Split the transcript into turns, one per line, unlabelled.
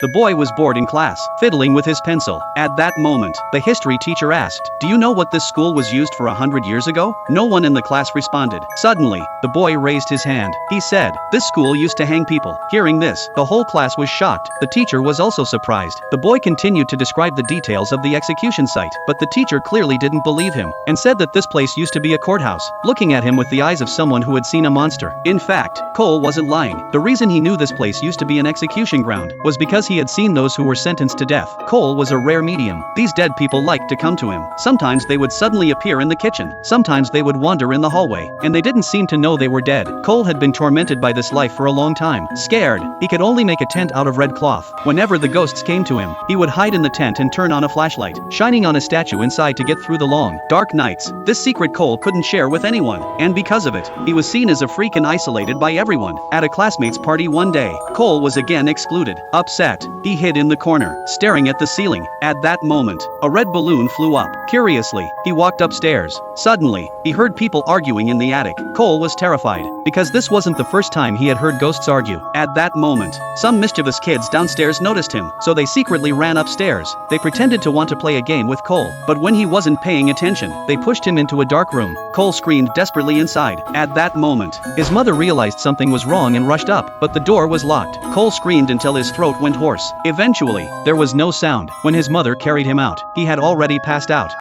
The boy was bored in class, fiddling with his pencil. At that moment, the history teacher asked, "Do you know what this school was used for 100 years ago?" No one in the class responded. Suddenly, the boy raised his hand. He said, "This school used to hang people." Hearing this, the whole class was shocked. The teacher was also surprised. The boy continued to describe the details of the execution site, but the teacher clearly didn't believe him, and said that this place used to be a courthouse, looking at him with the eyes of someone who had seen a monster. In fact, Cole wasn't lying. The reason he knew this place used to be an execution ground was because he had seen those who were sentenced to death. Cole was a rare medium. These dead people liked to come to him. Sometimes they would suddenly appear in the kitchen. Sometimes they would wander in the hallway, and they didn't seem to know they were dead. Cole had been tormented by this life for a long time. Scared, he could only make a tent out of red cloth. Whenever the ghosts came to him, he would hide in the tent and turn on a flashlight, shining on a statue inside to get through the long, dark nights. This secret Cole couldn't share with anyone, and because of it, he was seen as a freak and isolated by everyone. At a classmate's party one day, Cole was again excluded. Upset, he hid in the corner, staring at the ceiling. At that moment, a red balloon flew up. Curiously, he walked upstairs. Suddenly, he heard people arguing in the attic. Cole was terrified, because this wasn't the first time he had heard ghosts argue. At that moment, some mischievous kids downstairs noticed him, so they secretly ran upstairs. They pretended to want to play a game with Cole, but when he wasn't paying attention, they pushed him into a dark room. Cole screamed desperately inside. At that moment, his mother realized something was wrong and rushed up, but the door was locked. Cole screamed until his throat went hoarse. Eventually, there was no sound. When his mother carried him out, he had already passed out.